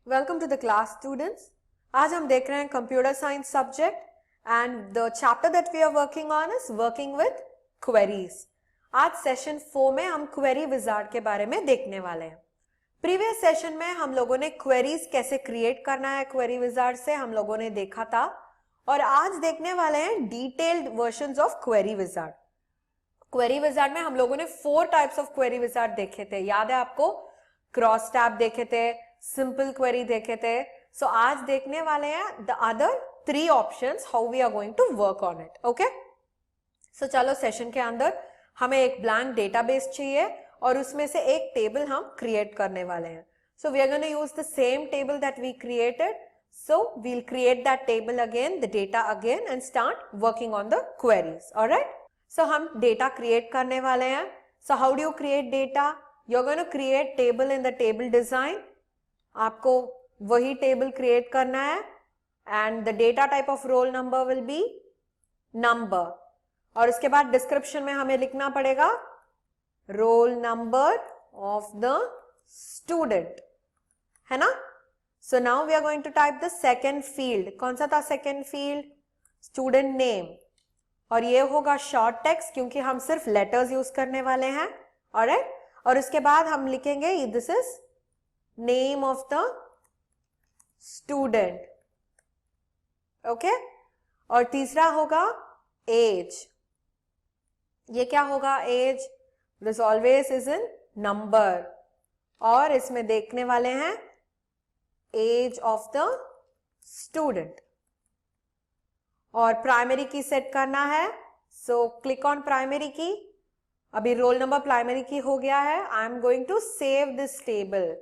Welcome to the class students. आज हम देख रहे हैं computer science subject and the chapter that we are working on is working with queries. आज session 4 में हम क्वेरी विजार्ड के बारे में देखने वाले हैं। प्रीवियस सेशन में हम लोगों ने क्वेरीज कैसे क्रिएट करना है क्वेरी विजार्ड से हम लोगों ने देखा था, और आज देखने वाले हैं detailed versions of query wizard. Query wizard में हम लोगों ने 4 टाइप्स ऑफ क्वेरी विजार्ड देखे थे, याद है आपको? क्रॉस टैब देखे थे, सिंपल क्वेरी देखे थे। सो आज देखने वाले हैं the other 3 options, how we are going to work on it. Okay, so चलो सेशन के अंदर हमें एक ब्लैंक डेटाबेस चाहिए और उसमें से एक टेबल हम क्रिएट करने वाले हैं। So we are going to use the same table that we created, so we'll create that table again, the data again, and start working on the queries. Alright, so हम data create करने वाले हैं। So how do you create data? You are going to create table in the table design. आपको वही table create करना है and the data type of roll number will B number, और उसके बाद डिस्क्रिप्शन में हमें लिखना पड़ेगा roll number of the student, है ना? So now we are going to type the second field. कौन सा था सेकेंड फील्ड? स्टूडेंट नेम, और ये होगा शॉर्ट टेक्स्ट क्योंकि हम सिर्फ लेटर्स यूज करने वाले हैं। ऑलराइट, और उसके बाद हम लिखेंगे this is name of the student. Okay, और तीसरा होगा एज। ये क्या होगा? Age this always is in number, और इसमें देखने वाले हैं एज ऑफ द स्टूडेंट। और प्राइमरी की सेट करना है, सो क्लिक ऑन प्राइमरी की। अभी रोल नंबर प्राइमरी की हो गया है। I am going to save this table.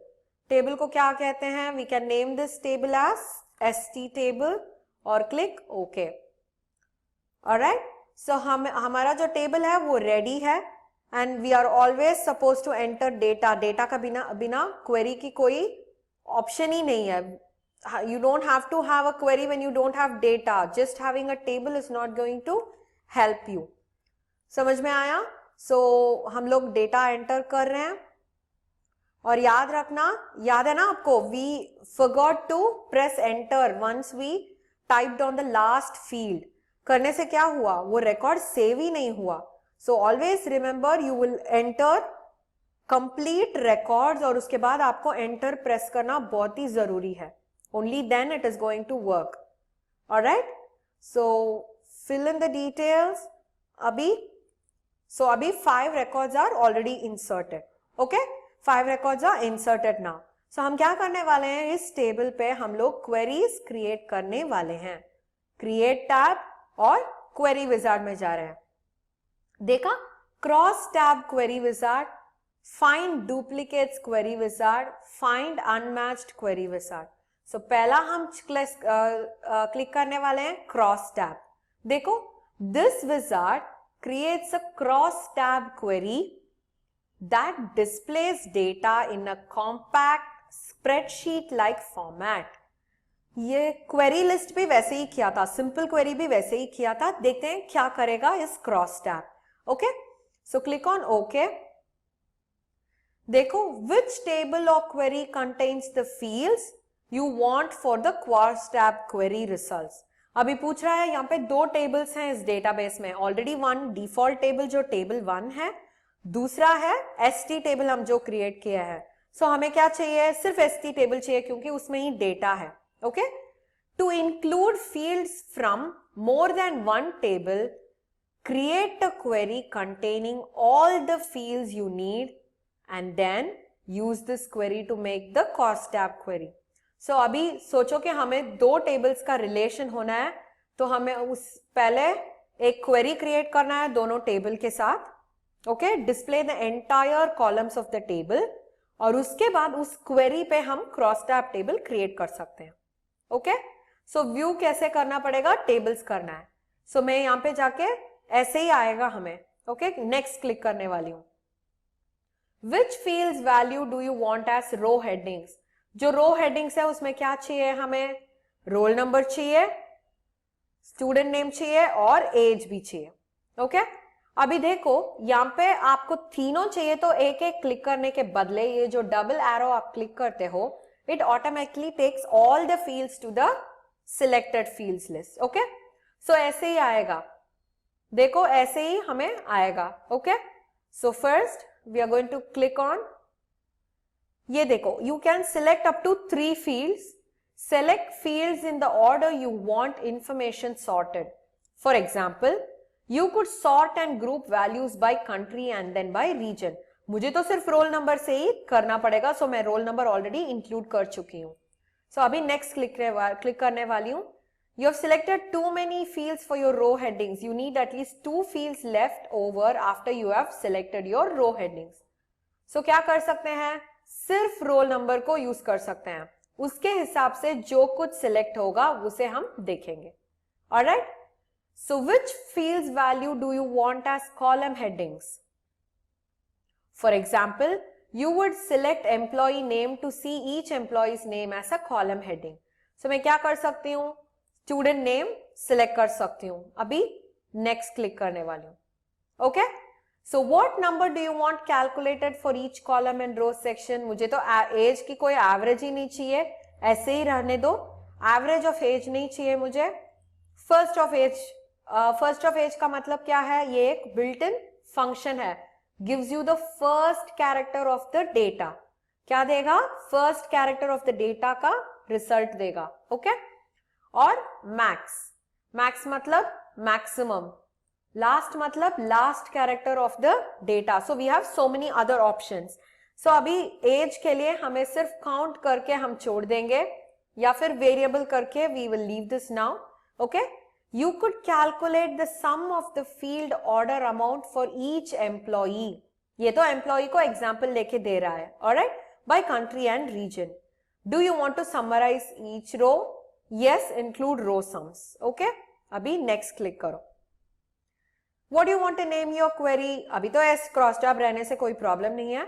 Table को क्या कहते हैं? We can name this table as ST table और क्लिक ओके। ऑलराइट, सो हमारा जो टेबल है वो रेडी है and we are always suppose to enter data. Data का बिना क्वेरी की कोई ऑप्शन ही नहीं है। You don't have to have a query when you don't have data. Just having a table is not going to help you. समझ में आया? हम लोग डेटा एंटर कर रहे हैं, और याद रखना, याद है ना आपको, we forgot to press enter once we typed on the last field. करने से क्या हुआ? वो रिकॉर्ड सेव ही नहीं हुआ। So always remember you will enter complete records, और उसके बाद आपको enter प्रेस करना बहुत ही जरूरी है। Only then it is going to work. All right? So fill in the details. अभी 5 records are already inserted. Okay? 5 records are inserted now. So हम क्या करने वाले हैं? इस टेबल पे हम लोग queries create करने वाले हैं। Create tab और query wizard में जा रहे हैं। देखा? Cross tab query wizard, find duplicates query wizard, find unmatched query wizard. सो पहला हम क्लिक करने वाले हैं क्रॉस टैब। देखो, this wizard creates a cross tab query that displace data in a compact spreadsheet like format. ये query list भी वैसे ही किया था, सिंपल क्वेरी भी वैसे ही किया था। देखते हैं क्या करेगा इस cross tab. Okay, so click on okay. देखो, विच टेबल और query contains the fields you want for the cross tab query results। अभी पूछ रहा है, यहाँ पे 2 टेबल्स हैं इस डेटाबेस में। ऑलरेडी 1 डिफॉल्ट टेबल जो टेबल 1 है, दूसरा है एसटी टेबल हम जो क्रिएट किया है। सो हमें क्या चाहिए? सिर्फ एसटी टेबल चाहिए क्योंकि उसमें ही डेटा है। Okay, to include fields from more than 1 table, create a query containing all the fields you need and then use this query to make the cross tab query. So अभी सोचो कि हमें 2 tables का relation होना है, तो हमें उस पहले एक क्वेरी क्रिएट करना है दोनों टेबल के साथ। Okay, display the entire columns of the table, और उसके बाद उस क्वेरी पे हम क्रॉस टैब टेबल क्रिएट कर सकते हैं। ओके, सो व्यू कैसे करना पड़ेगा? टेबल्स करना है। सो मैं यहाँ पे जाके ऐसे ही आएगा हमें। ओके, नेक्स्ट क्लिक करने वाली हूं। Which fields value do you want as row headings? जो रो हेडिंग्स है उसमें क्या चाहिए? हमें रोल नंबर चाहिए, स्टूडेंट नेम चाहिए और एज भी चाहिए। ओके, अभी देखो यहाँ पे आपको तीनों चाहिए, तो एक एक क्लिक करने के बदले ये जो डबल एरो आप क्लिक करते हो, it automatically takes all the fields to the selected fields list. Okay, so ऐसे ही आएगा, देखो ऐसे ही हमें आएगा. Okay, so first we are going to click on, ये देखो, you can select up to 3 fields. Select fields in the order you want information sorted. For example, you could sort and group values by country and then by region. मुझे तो सिर्फ roll number से ही करना पड़ेगा, सो मैं roll number already include कर चुकी हूँ. सो अभी नेक्स्ट क्लिक करने वाली हूँ. You have selected too many fields for your row headings. You need at least 2 fields left over after you have selected your row headings. So क्या कर सकते हैं, सिर्फ रोल नंबर को यूज कर सकते हैं, उसके हिसाब से जो कुछ सिलेक्ट होगा उसे हम देखेंगे. Alright? So which fields value do you want as column headings? For example, you would select employee name to see each employee's name as a column heading. So मैं क्या कर सकती हूँ, स्टूडेंट नेम सिलेक्ट कर सकती हूँ. अभी next click करने वाली हूँ. Okay, so what number do you want calculated for each column and row section. मुझे तो एज की कोई एवरेज ही नहीं चाहिए, ऐसे ही रहने दो. एवरेज ऑफ एज नहीं चाहिए मुझे. फर्स्ट ऑफ एज का मतलब क्या है, ये एक बिल्ट इन फंक्शन है, gives you the first character of the data. क्या देगा, first character of the data का रिजल्ट देगा. ओके, और मैक्स मतलब मैक्सिमम, लास्ट मतलब last character of the data. So we have so many other options. So अभी age के लिए हमें सिर्फ काउंट करके हम छोड़ देंगे, या फिर वेरिएबल करके we will leave this now. Okay, you could calculate the sum of the field order amount for each employee. ये तो employee को example लेके दे रहा है. Alright, by country and region. Do you want to summarize each row? Yes, include row sums. Okay, अभी next click करो. What do you want to name your query? अभी तो S cross tab रहने से कोई problem नहीं है.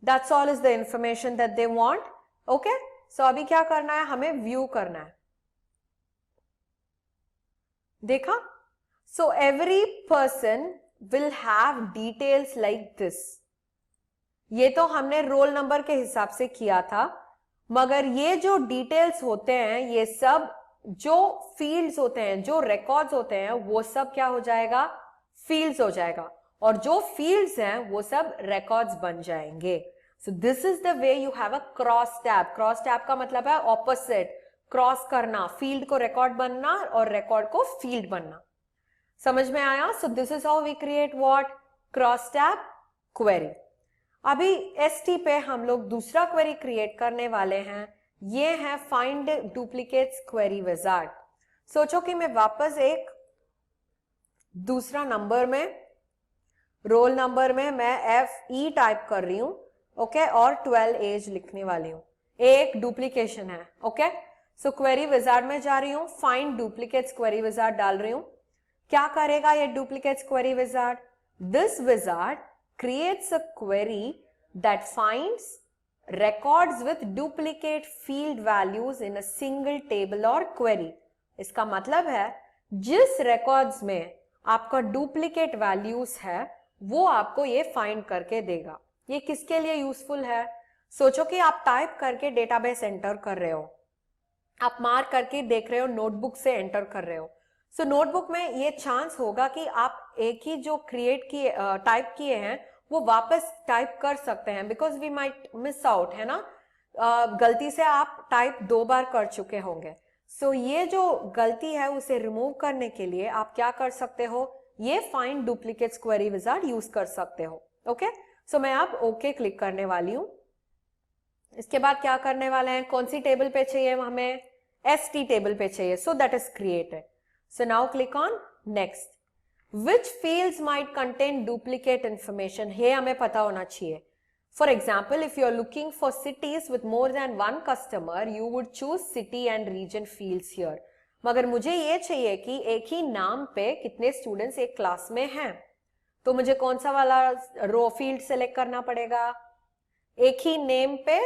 That's all is the information that they want. Okay, so अभी क्या करना है, हमें view करना है. देखा, so every person will have details like this. ये तो हमने रोल नंबर के हिसाब से किया था, मगर ये जो डिटेल्स होते हैं, ये सब जो फील्ड्स होते हैं, जो रिकॉर्ड्स होते हैं, वो सब क्या हो जाएगा, फील्ड्स हो जाएगा, और जो फील्ड्स हैं वो सब रिकॉर्ड्स बन जाएंगे. So this is the way you have a cross tab. Cross tab का मतलब है ऑपोजिट, क्रॉस करना, फील्ड को रिकॉर्ड बनना और रिकॉर्ड को फील्ड बनना. समझ में आया? So this is how we create what, cross tab query. अभी एसटी पे हम लोग दूसरा क्वेरी क्रिएट करने वाले हैं. ये है फाइंड डुप्लीकेट्स क्वेरी विजार्ड. सोचो कि मैं वापस एक दूसरा नंबर में, रोल नंबर में मैं FE टाइप कर रही हूं. ओके, और 12 एज लिखने वाली हूं. एक डुप्लीकेशन है. ओके, सो क्वेरी विजार्ड में जा रही हूं, फाइंड डुप्लीकेट्स क्वेरी विजार्ड डाल रही हूं. क्या करेगा ये duplicates query wizard? This wizard creates a query that finds records with duplicate field values in a single table or query. इसका मतलब है जिस records में आपका डुप्लीकेट वैल्यूज है वो आपको ये फाइंड करके देगा. ये किसके लिए यूजफुल है? सोचो कि आप टाइप करके डेटाबेस एंटर कर रहे हो, आप मार्क करके देख रहे हो, नोटबुक से एंटर कर रहे हो. सो नोटबुक में ये चांस होगा कि आप एक ही जो क्रिएट किए, टाइप किए हैं, वो वापस टाइप कर सकते हैं, because we might miss out, है ना. गलती से आप टाइप 2 बार कर चुके होंगे. सो ये जो गलती है उसे रिमूव करने के लिए आप क्या कर सकते हो, ये find duplicates query wizard use कर सकते हो. ओके, सो मैं अब ओके क्लिक करने वाली हूं. इसके बाद क्या करने वाले हैं, कौन सी टेबल पे चाहिए हमें, ST टेबल पे चाहिए. So that is created. So now click on next. Which fields might contain duplicate information? ये हमें पता होना चाहिए. For example, if you are looking for cities with more than one customer, you would choose city and region fields here. मगर मुझे ये चाहिए कि एक ही नाम पे कितने स्टूडेंट्स एक क्लास में हैं, तो मुझे कौन सा वाला रो फील्ड सेलेक्ट करना पड़ेगा? एक ही नेम पे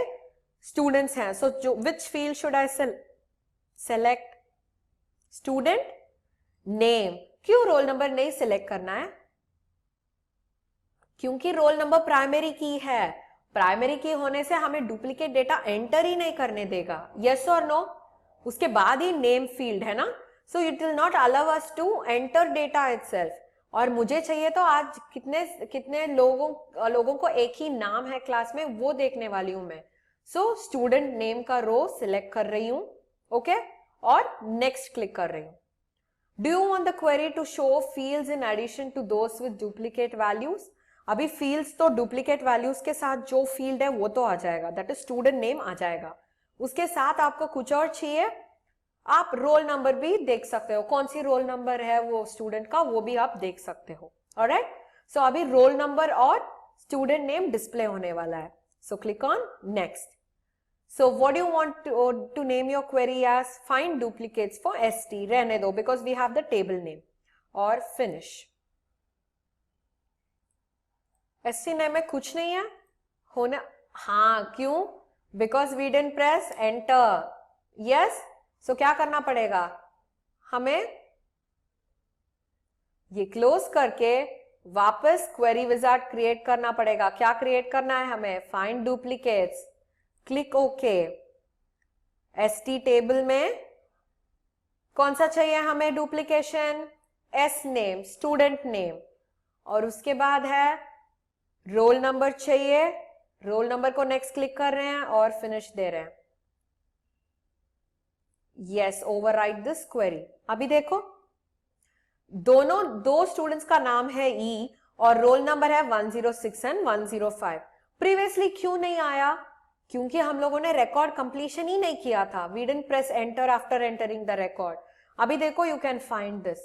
स्टूडेंट्स हैं, so which field should I select? Student name. क्यों रोल नंबर नहीं सिलेक्ट करना है? क्योंकि रोल नंबर प्राइमरी की है प्राइमरी की होने से हमें डुप्लीकेट डेटा एंटर ही नहीं करने देगा, यस और नो। उसके बाद ही नेम फील्ड है ना, so it will not allow us to enter data itself. और मुझे चाहिए तो आज कितने कितने लोगों को एक ही नाम है क्लास में, वो देखने वाली हूं मैं। सो स्टूडेंट नेम का रो सिलेक्ट कर रही हूं, ओके, और नेक्स्ट क्लिक कर रही हूं। Do you want the query to show fields in addition to those with duplicate values? अभी फील्ड्स तो डुप्लीकेट वैल्यूज के साथ जो फील्ड है वो तो आ जाएगा, दैट इज स्टूडेंट नेम आ जाएगा। उसके साथ आपको कुछ और चाहिए, आप रोल नंबर भी देख सकते हो, कौन सी रोल नंबर है वो स्टूडेंट का, वो भी आप देख सकते हो। ऑलराइट, सो अभी रोल नंबर और स्टूडेंट नेम डिस्प्ले होने वाला है। So click on next. So what do you want to name your query as? Find duplicates for ST. रहने दो because we have the table name. और finish. ST name में कुछ नहीं है होना, हाँ क्यों? Because we didn't press enter. Yes? So क्या करना पड़ेगा हमें? ये close करके वापस query wizard create करना पड़ेगा। क्या create करना है हमें? Find duplicates. Click okay. ST table में कौन सा चाहिए हमें duplication? S name, student name, और उसके बाद है रोल नंबर चाहिए। रोल नंबर को नेक्स्ट क्लिक कर रहे हैं और फिनिश दे रहे हैं। Yes, overwrite this query. अभी देखो दो स्टूडेंट्स का नाम है ई और रोल नंबर है 106 एंड 105। प्रीवियसली क्यों नहीं आया? क्योंकि हम लोगों ने रिकॉर्ड कंप्लीशन ही नहीं किया था। We didn't press enter after entering the record. अभी देखो यू कैन फाइंड दिस।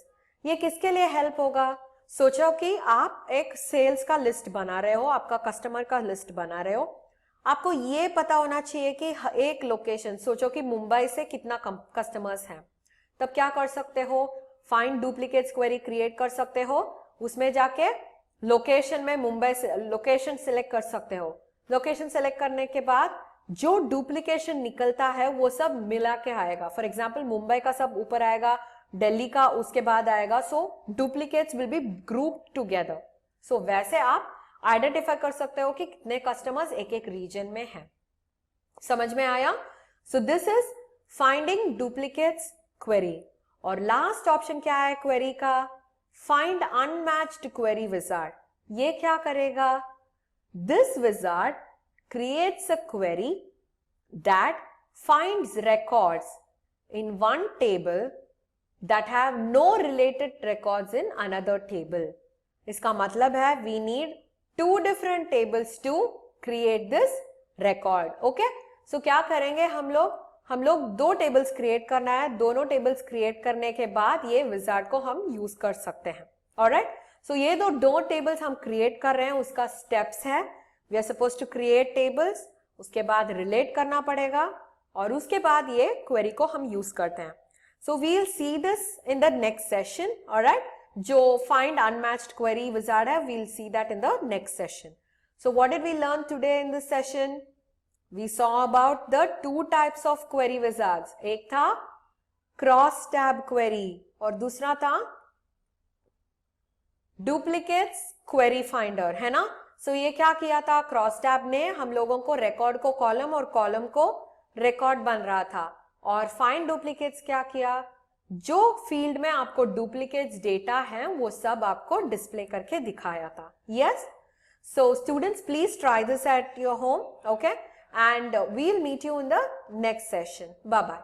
ये किसके लिए हेल्प होगा? सोचो कि आप एक सेल्स का लिस्ट बना रहे हो, आपका कस्टमर का लिस्ट बना रहे हो। आपको ये पता होना चाहिए कि एक लोकेशन, सोचो कि मुंबई से कितना कस्टमर्स हैं, तब क्या कर सकते हो? फाइंड डुप्लीकेट्स क्वेरी क्रिएट कर सकते हो। उसमें जाके लोकेशन में मुंबई से लोकेशन सिलेक्ट कर सकते हो। लोकेशन सेलेक्ट करने के बाद जो डुप्लीकेशन निकलता है वो सब मिला के आएगा। फॉर एग्जाम्पल मुंबई का सब ऊपर आएगा, दिल्ली का उसके बाद आएगा। So duplicates will be group together. So वैसे आप आइडेंटिफाई कर सकते हो कि कितने कस्टमर्स एक एक रीजन में हैं। समझ में आया? So this is finding duplicates query. और लास्ट ऑप्शन क्या है क्वेरी का? Find unmatched query wizard. ये क्या करेगा? This wizard creates a query that finds records in one table that have no related records in another table. इसका मतलब है we need two different tables to create this record. Okay? So क्या करेंगे हम लोग दो टेबल्स क्रिएट करना है। दोनों टेबल्स क्रिएट करने के बाद ये विजार्ड को हम यूज कर सकते हैं। ऑलराइट, सो ये दो टेबल्स हम क्रिएट कर रहे हैं, उसका स्टेप्स है। We are suppose to create tables, उसके बाद रिलेट करना पड़ेगा और उसके बाद ये क्वेरी को हम यूज करते हैं। So we will see this in the next session. Alright, जो फाइंड अनमैच्ड क्वेरी विजार्ड है, we will see that in the next session. So what did we learn today in this session? We saw about the two types of query wizards. एक था cross tab query और दूसरा था duplicates query finder, है ना? सो ये क्या किया था? क्रॉस टैब ने हम लोगों को रिकॉर्ड को कॉलम और कॉलम को रिकॉर्ड बन रहा था। और फाइंड डुप्लीकेट्स क्या किया? जो फील्ड में आपको डुप्लीकेट्स डेटा है वो सब आपको डिस्प्ले करके दिखाया था। Yes, so students please try this at your home, okay, and we'll meet you in the next session. Bye bye.